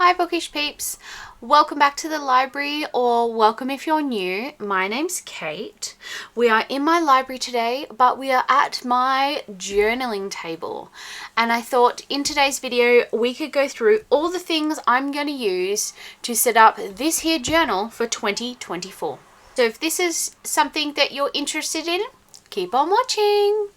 Hi Bookish Peeps, welcome back to the library, or welcome if you're new. My name's Kate. We are in my library today, but we are at my journaling table. And I thought in today's video, we could go through all the things I'm going to use to set up this here journal for 2024. So if this is something that you're interested in, keep on watching.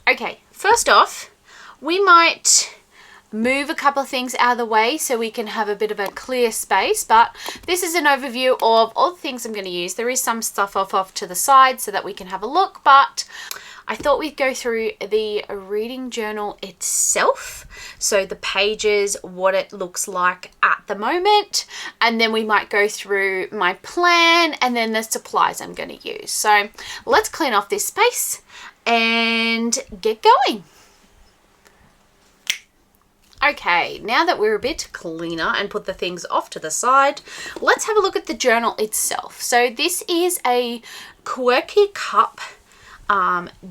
Okay, first off, we might move a couple of things out of the way so we can have a bit of a clear space, but this is an overview of all the things I'm going to use. There is some stuff off to the side so that we can have a look, but I thought we'd go through the reading journal itself, so the pages, what it looks like at the moment, and then we might go through my plan and then the supplies I'm going to use. So let's clean off this space and get going. Okay, now that we're a bit cleaner and put the things off to the side, let's have a look at the journal itself. So this is a QUIRKY cup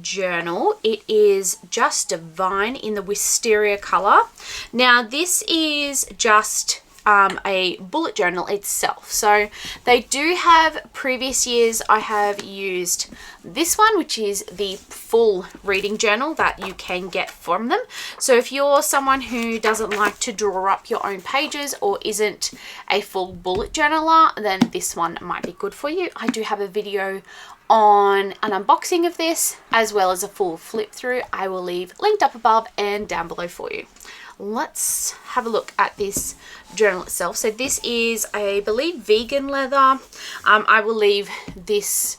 journal. It is just divine in the wisteria color. Now this is just a bullet journal itself. So they do have previous years. I have used this one, which is the full reading journal that you can get from them. So if you're someone who doesn't like to draw up your own pages or isn't a full bullet journaler, then this one might be good for you. I do have a video on an unboxing of this as well as a full flip through. I will leave linked up above and down below for you. Let's have a look at this journal itself. So this is, I believe, vegan leather. I will leave this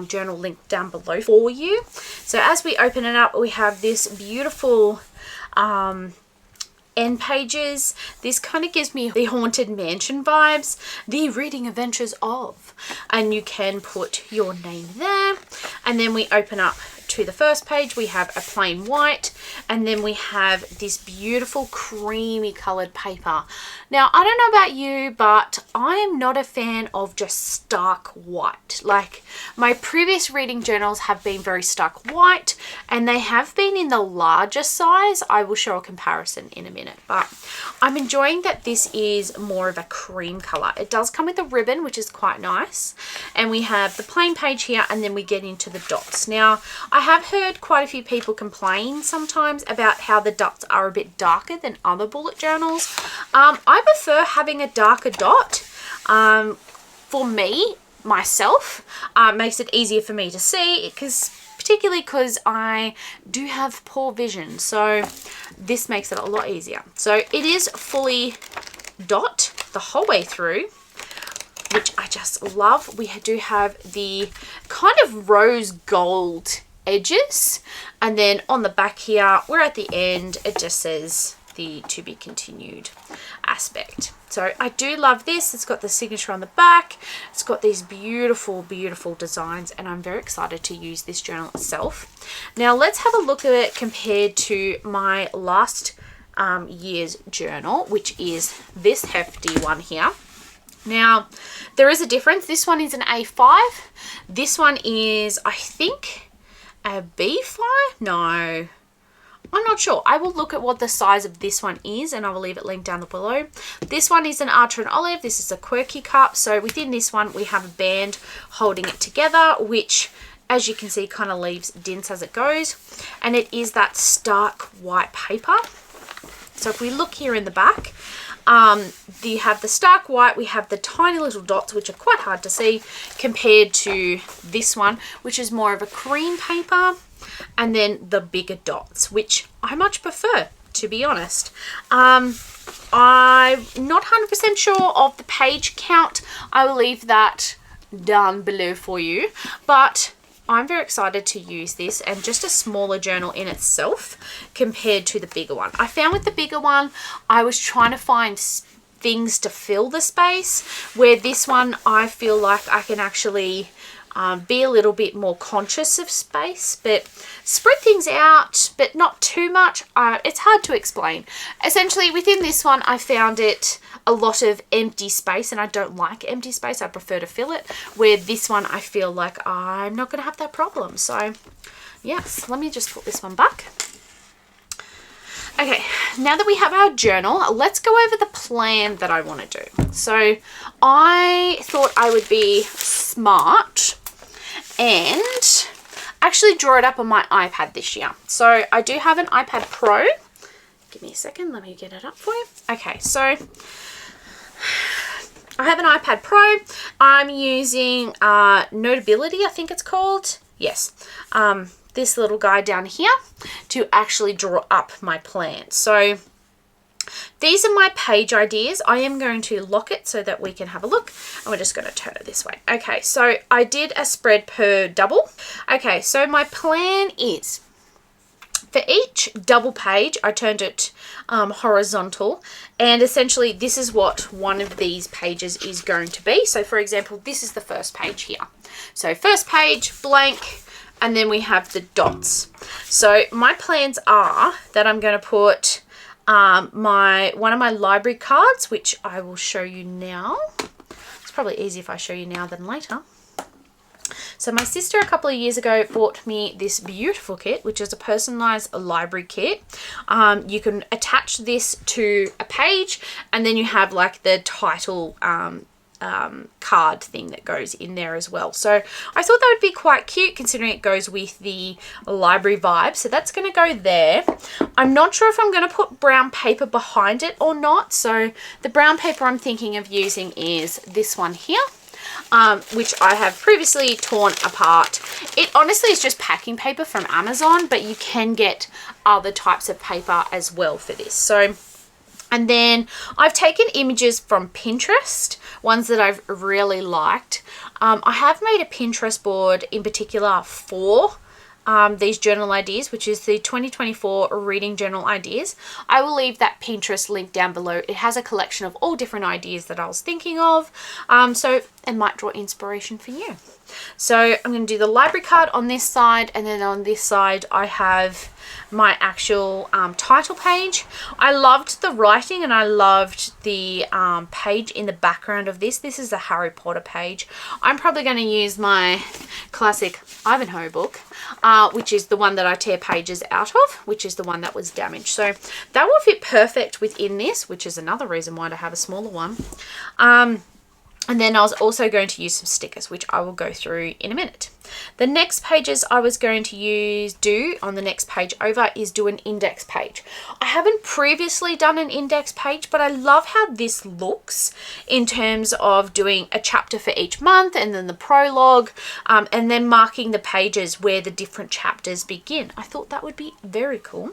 journal link down below for you. So as we open it up, we have this beautiful end pages. This kind of gives me the Haunted Mansion vibes, the reading adventures of, and you can put your name there. And then we open up to the first page. We have a plain white, and then we have this beautiful creamy colored paper. Now I don't know about you, but I am not a fan of just stark white. Like my previous reading journals have been very stark white, and they have been in the larger size. I will show a comparison in a minute, but I'm enjoying that this is more of a cream color. It does come with a ribbon, which is quite nice, and we have the plain page here, and then we get into the dots. Now I have heard quite a few people complain sometimes about how the dots are a bit darker than other bullet journals. I prefer having a darker dot. For me, myself, makes it easier for me to see, particularly because I do have poor vision, so this makes it a lot easier. So it is fully dot the whole way through, which I just love. We do have the kind of rose gold edges, and then on the back here, we're at the end, it just says the to be continued aspect. So I do love this. It's got the signature on the back. It's got these beautiful designs, and I'm very excited to use this journal itself. Now let's have a look at it compared to my last year's journal, which is this hefty one here. Now there is a difference. This one is an A5. This one is, I think, a B5? No, I'm not sure. I will look at what the size of this one is, and I will leave it linked down below. This one is an Archer and Olive. This is a QUIRKY cup. So within this one, we have a band holding it together, which, as you can see, kind of leaves dints as it goes. And it is that stark white paper. So if we look here in the back, you have the stark white, we have the tiny little dots, which are quite hard to see, compared to this one, which is more of a cream paper, and then the bigger dots, which I much prefer, to be honest. I'm not 100% sure of the page count. I will leave that down below for you, but I'm very excited to use this, and just a smaller journal in itself compared to the bigger one. I found with the bigger one, I was trying to find things to fill the space, where this one, I feel like I can actually be a little bit more conscious of space, but spread things out, but not too much. It's hard to explain. Essentially, within this one, I found it a lot of empty space, and I don't like empty space. I prefer to fill it, where this one, I feel like I'm not going to have that problem. So Yes, let me just put this one back. Okay, now that we have our journal, let's go over the plan that I want to do. So I thought I would be smart and actually draw it up on my iPad this year. So I do have an iPad Pro. Give me a second, let me get it up for you. Okay, so I have an iPad Pro. I'm using Notability, I think it's called. Yes. This little guy down here to actually draw up my plan. So these are my page ideas. I am going to lock it so that we can have a look, and we're just going to turn it this way. Okay, so I did a spread per double. Okay, so my plan is for each double page, I turned it horizontal, and essentially this is what one of these pages is going to be. So for example, this is the first page here. So first page, blank, and then we have the dots. So my plans are that I'm going to put one of my library cards, which I will show you now. It's probably easier if I show you now than later. So my sister a couple of years ago bought me this beautiful kit, which is a personalized library kit. You can attach this to a page, and then you have like the title card thing that goes in there as well. So I thought that would be quite cute considering it goes with the library vibe. So that's going to go there. I'm not sure if I'm going to put brown paper behind it or not. So the brown paper I'm thinking of using is this one here. Which I have previously torn apart. It honestly is just packing paper from Amazon, but you can get other types of paper as well for this. So, and then I've taken images from Pinterest, ones that I've really liked. I have made a Pinterest board in particular for these journal ideas, which is the 2024 reading journal ideas. I will leave that Pinterest link down below. It has a collection of all different ideas that I was thinking of, so it might draw inspiration for you. So I'm going to do the library card on this side, and then on this side I have my actual title page. I loved the writing, and I loved the page in the background of this. This is a Harry Potter page. I'm probably going to use my classic Ivanhoe book, which is the one that I tear pages out of, which is the one that was damaged. So that will fit perfect within this, which is another reason why to have a smaller one. And then I was also going to use some stickers, which I will go through in a minute. The next pages I was going to do on the next page over is do an index page. I haven't previously done an index page, but I love how this looks in terms of doing a chapter for each month, and then the prologue, and then marking the pages where the different chapters begin. I thought that would be very cool.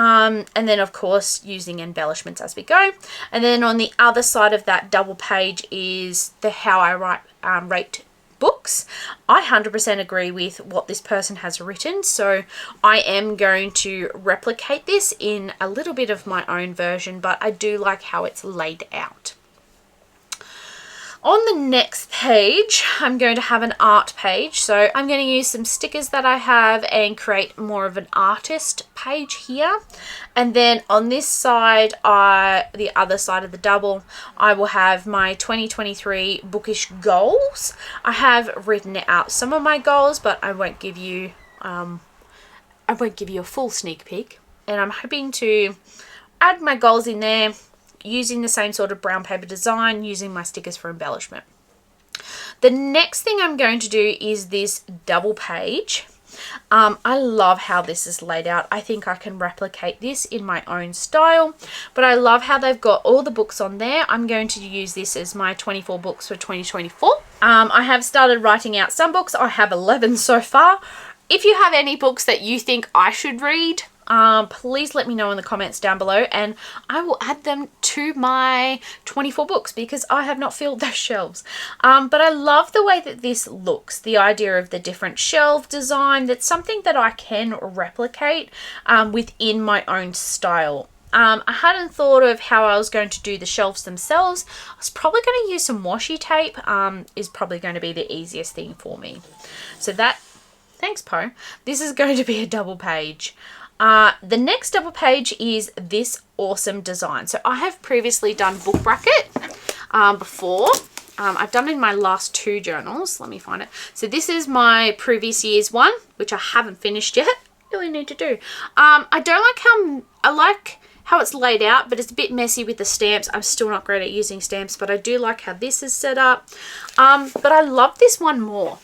And then of course using embellishments as we go. And then on the other side of that double page is the how I rate books. I 100% agree with what this person has written, so I am going to replicate this in a little bit of my own version, but I do like how it's laid out. On the next page, I'm going to have an art page. So I'm going to use some stickers that I have and create more of an artist page here. And then on this side, the other side of the double, I will have my 2023 bookish goals. I have written out some of my goals, but I won't give you a full sneak peek. And I'm hoping to add my goals in there, using the same sort of brown paper design, using my stickers for embellishment. The next thing I'm going to do is this double page. I love how this is laid out. I think I can replicate this in my own style, but I love how they've got all the books on there. I'm going to use this as my 24 books for 2024. I have started writing out some books. I have 11 so far. If you have any books that you think I should read, please let me know in the comments down below, and I will add them to my 24 books because I have not filled those shelves. But I love the way that this looks, the idea of the different shelf design. That's something that I can replicate within my own style. I hadn't thought of how I was going to do the shelves themselves. I was probably going to use some washi tape, is probably going to be the easiest thing for me. So that, thanks Poe, this is going to be a double page. The next double page is this awesome design. So I have previously done book bracket before, I've done in my last 2 journals. Let me find it. So this is my previous year's one, which I haven't finished yet. Really need to do. I don't like how, I like how it's laid out, but it's a bit messy with the stamps. I'm still not great at using stamps, but I do like how this is set up. But I love this one more.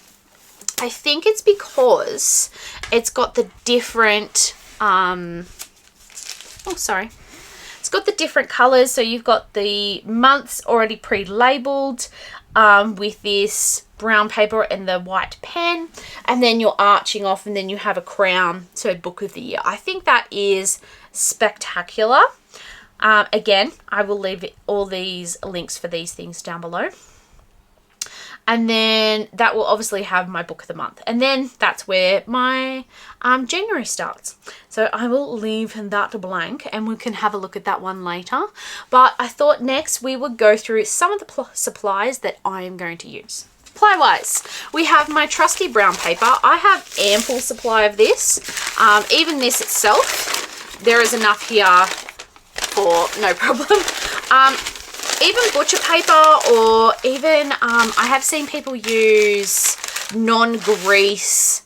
I think it's because it's got the different, it's got the different colors. So you've got the months already pre-labeled with this brown paper and the white pen, and then you're arching off, and then you have a crown, so book of the year. I think that is spectacular. Again, I will leave all these links for these things down below. And then that will obviously have my book of the month. And then that's where my January starts. So I will leave that blank and we can have a look at that one later. But I thought next we would go through some of the supplies that I am going to use. Supply wise, we have my trusty brown paper. I have ample supply of this. Even this itself, there is enough here for no problem. Even butcher paper, or even I have seen people use non-grease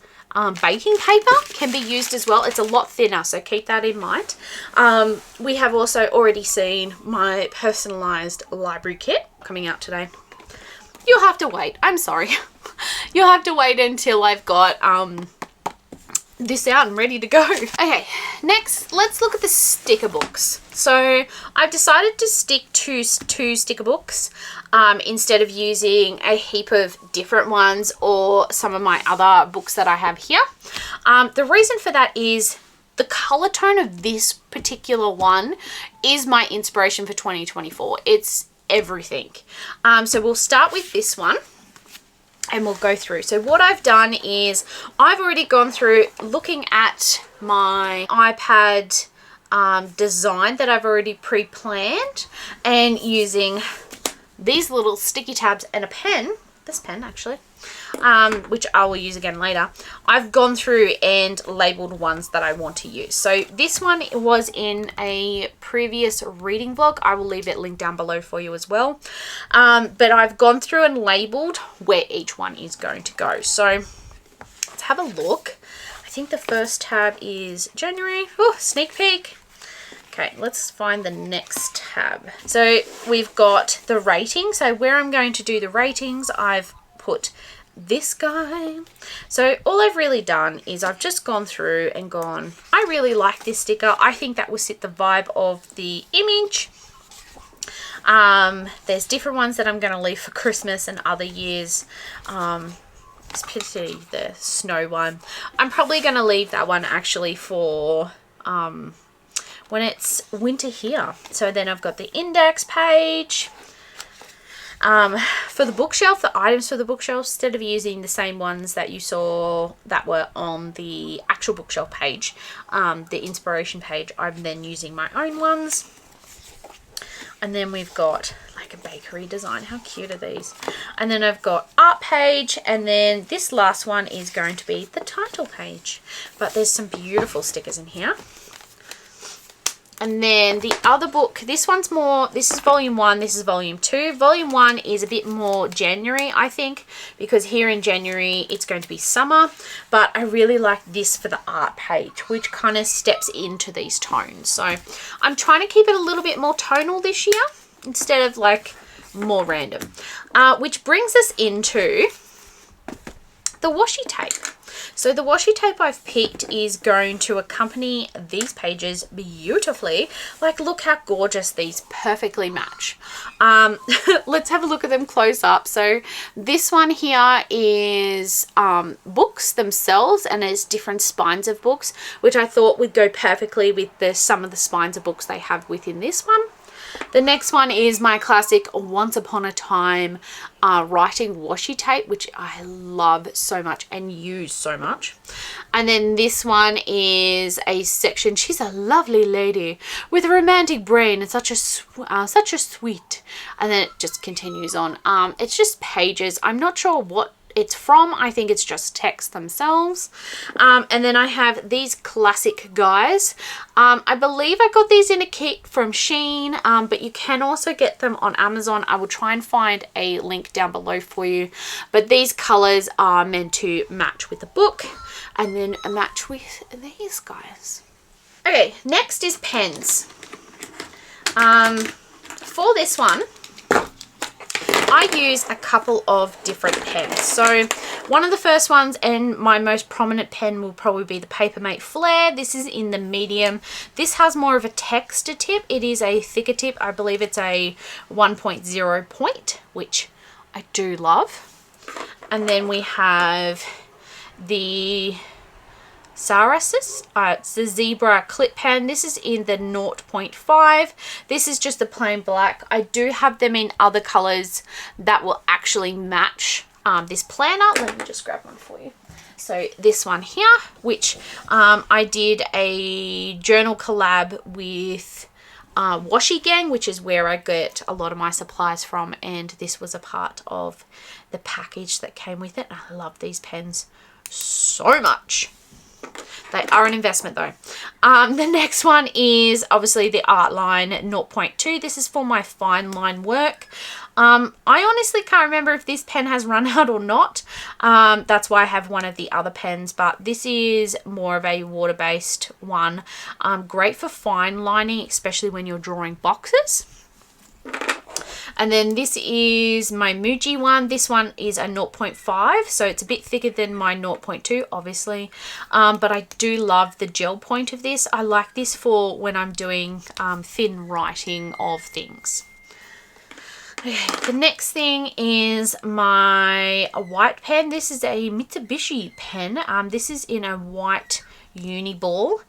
baking paper can be used as well. It's a lot thinner, so keep that in mind. We have also already seen my personalized library kit coming out today. You'll have to wait. I'm sorry. You'll have to wait until I've got this out and ready to go. Okay, next let's look at the sticker books. So I've decided to stick to 2 sticker books instead of using a heap of different ones or some of my other books that I have here. The reason for that is the color tone of this particular one is my inspiration for 2024. It's everything. So we'll start with this one and we'll go through. So what I've done is I've already gone through looking at my iPad design that I've already pre-planned and using these little sticky tabs and a pen, this pen actually, which I will use again later. I've gone through and labeled ones that I want to use. So this one was in a previous reading vlog. I will leave it linked down below for you as well. But I've gone through and labeled where each one is going to go. So let's have a look. I think the first tab is January. Oh, sneak peek. Okay, let's find the next tab. So we've got the rating. So where I'm going to do the ratings, I've put this guy. So all I've really done is I've just gone through and gone, I really like this sticker. I think that will sit the vibe of the image. There's different ones that I'm going to leave for Christmas and other years. Especially the snow one. I'm probably going to leave that one actually for when it's winter here. So then I've got the index page. For the bookshelf, the items for the bookshelf, instead of using the same ones that you saw that were on the actual bookshelf page, the inspiration page, I'm then using my own ones. And then we've got like a bakery design. How cute are these? And then I've got art page, and then this last one is going to be the title page. But there's some beautiful stickers in here. And then the other book, this one's more, this is volume 1, this is volume 2. Volume 1 is a bit more January, I think, because here in January it's going to be summer. But I really like this for the art page, which kind of steps into these tones. So I'm trying to keep it a little bit more tonal this year instead of like more random. Which brings us into the washi tape. So the washi tape I've picked is going to accompany these pages beautifully. Like, look how gorgeous these perfectly match. Let's have a look at them close up. So this one here is books themselves, and there's different spines of books, which I thought would go perfectly with some of the spines of books they have within this one. The next one is my classic Once Upon a Time writing washi tape, which I love so much and use so much. And then this one is a section. She's a lovely lady with a romantic brain and such a sweet. And then it just continues on. It's just pages. I'm not sure what it's from. I think it's just text themselves. And then I have these classic guys. I believe I got these in a kit from Shein, but you can also get them on Amazon. I will try and find a link down below for you. But these colors are meant to match with the book and then match with these guys. Okay, next is pens. For this one, I use a couple of different pens. So one of the first ones and my most prominent pen will probably be the Papermate Flare. This is in the medium. This has more of a texture tip. It is a thicker tip. I believe it's a 1.0 point, which I do love. And then we have the Sarasis. It's the Zebra Clip Pen. This is in the 0.5. This is just the plain black. I do have them in other colors that will actually match this planner. Let me just grab one for you. So this one here, which I did a journal collab with WASHI Gang, which is where I get a lot of my supplies from, and this was a part of the package that came with it. I love these pens so much. They are an investment though. The next one is obviously the Artline 0.2. This is for my fine line work. I honestly can't remember if this pen has run out or not. That's why I have one of the other pens, but this is more of a water-based one. Great for fine lining, especially when you're drawing boxes. And then this is my Muji one. This one is a 0.5, so it's a bit thicker than my 0.2, obviously. But I do love the gel point of this. I like this for when I'm doing thin writing of things. Okay, the next thing is my white pen. This is a Mitsubishi pen. This is in a white uni ball.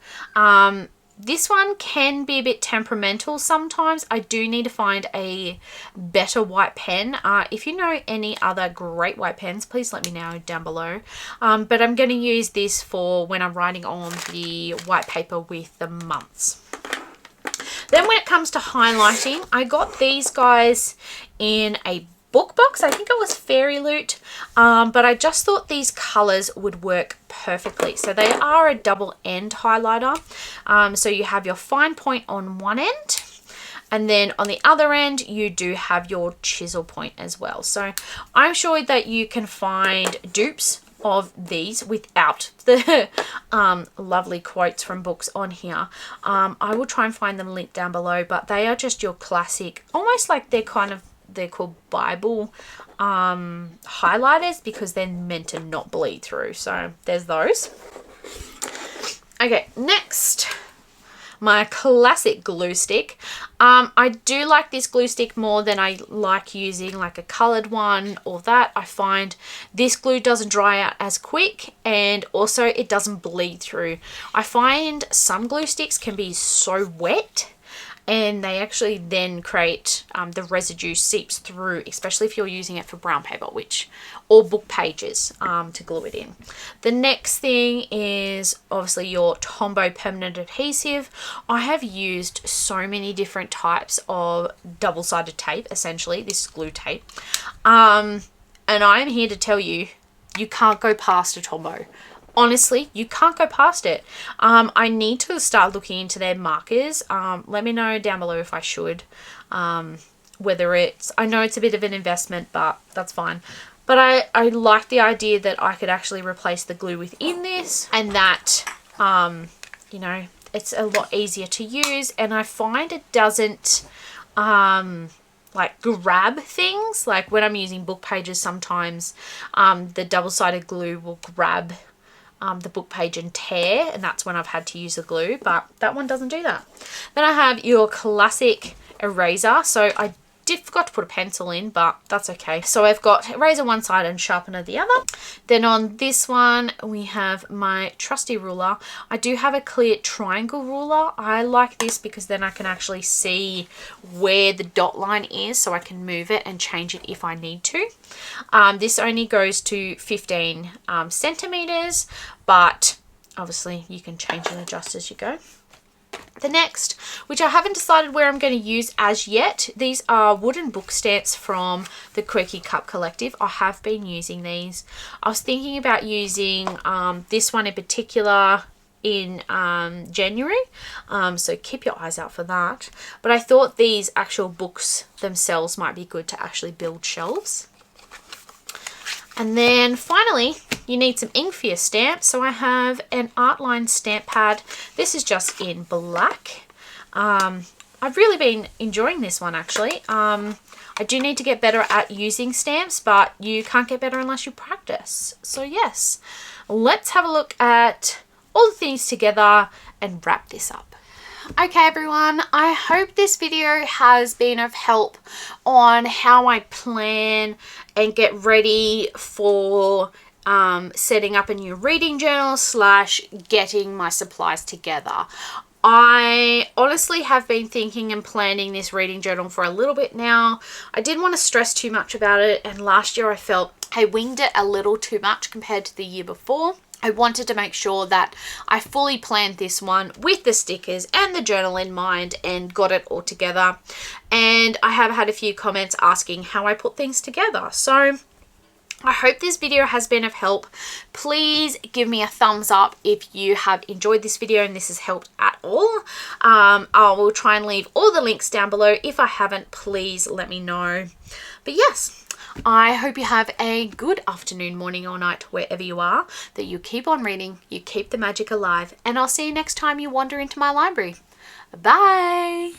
This one can be a bit temperamental sometimes. I do need to find a better white pen. If you know any other great white pens, please let me know down below. But I'm going to use this for when I'm writing on the white paper with the months. Then when it comes to highlighting, I got these guys in a book box. I think it was Fairy Loot, but I just thought these colors would work perfectly. So they are a double end highlighter. So you have your fine point on one end, and then on the other end you do have your chisel point as well. So I'm sure that you can find dupes of these without the lovely quotes from books on here. I will try and find them linked down below, but they are just your classic, almost like they're called Bible highlighters, because they're meant to not bleed through. So there's those. Okay, next, my classic glue stick. I do like this glue stick more than I like using like a colored one or that. I find this glue doesn't dry out as quick, and also it doesn't bleed through. I find some glue sticks can be so wet and they actually then create the residue seeps through, especially if you're using it for brown paper, or book pages to glue it in. The next thing is obviously your Tombow permanent adhesive. I have used so many different types of double-sided tape, essentially this glue tape, and I am here to tell you, you can't go past a Tombow. Honestly, you can't go past it. I need to start looking into their markers. Let me know down below if I should. Whether it's, I know it's a bit of an investment, but that's fine. But I like the idea that I could actually replace the glue within this, and that, you know, it's a lot easier to use. And I find it doesn't, like grab things. Like when I'm using book pages, sometimes the double-sided glue will grab the book page and tear, and that's when I've had to use the glue, but that one doesn't do that. Then I have your classic eraser. So I did forgot to put a pencil in, but that's okay. So I've got eraser one side and sharpener the other. Then on this one we have my trusty ruler. I do have a clear triangle ruler. I like this because then I can actually see where the dot line is, so I can move it and change it if I need to. This only goes to 15 centimeters, but obviously you can change and adjust as you go. The next, which I haven't decided where I'm going to use as yet, these are wooden book stamps from the QUIRKY Cup Collective. I have been using these. I was thinking about using this one in particular in January, so keep your eyes out for that. But I thought these actual books themselves might be good to actually build shelves. And then finally, you need some ink for your stamps. So I have an Artline stamp pad. This is just in black. I've really been enjoying this one actually. I do need to get better at using stamps, but you can't get better unless you practice. So yes, let's have a look at all the things together and wrap this up. Okay everyone, I hope this video has been of help on how I plan and get ready for setting up a new reading journal / getting my supplies together. I honestly have been thinking and planning this reading journal for a little bit now. I didn't want to stress too much about it, and last year I felt I winged it a little too much compared to the year before. I wanted to make sure that I fully planned this one with the stickers and the journal in mind and got it all together. And I have had a few comments asking how I put things together. So I hope this video has been of help. Please give me a thumbs up if you have enjoyed this video and this has helped at all. I will try and leave all the links down below. If I haven't, please let me know. But yes, I hope you have a good afternoon, morning or night, wherever you are, that you keep on reading, you keep the magic alive, and I'll see you next time you wander into my library. Bye!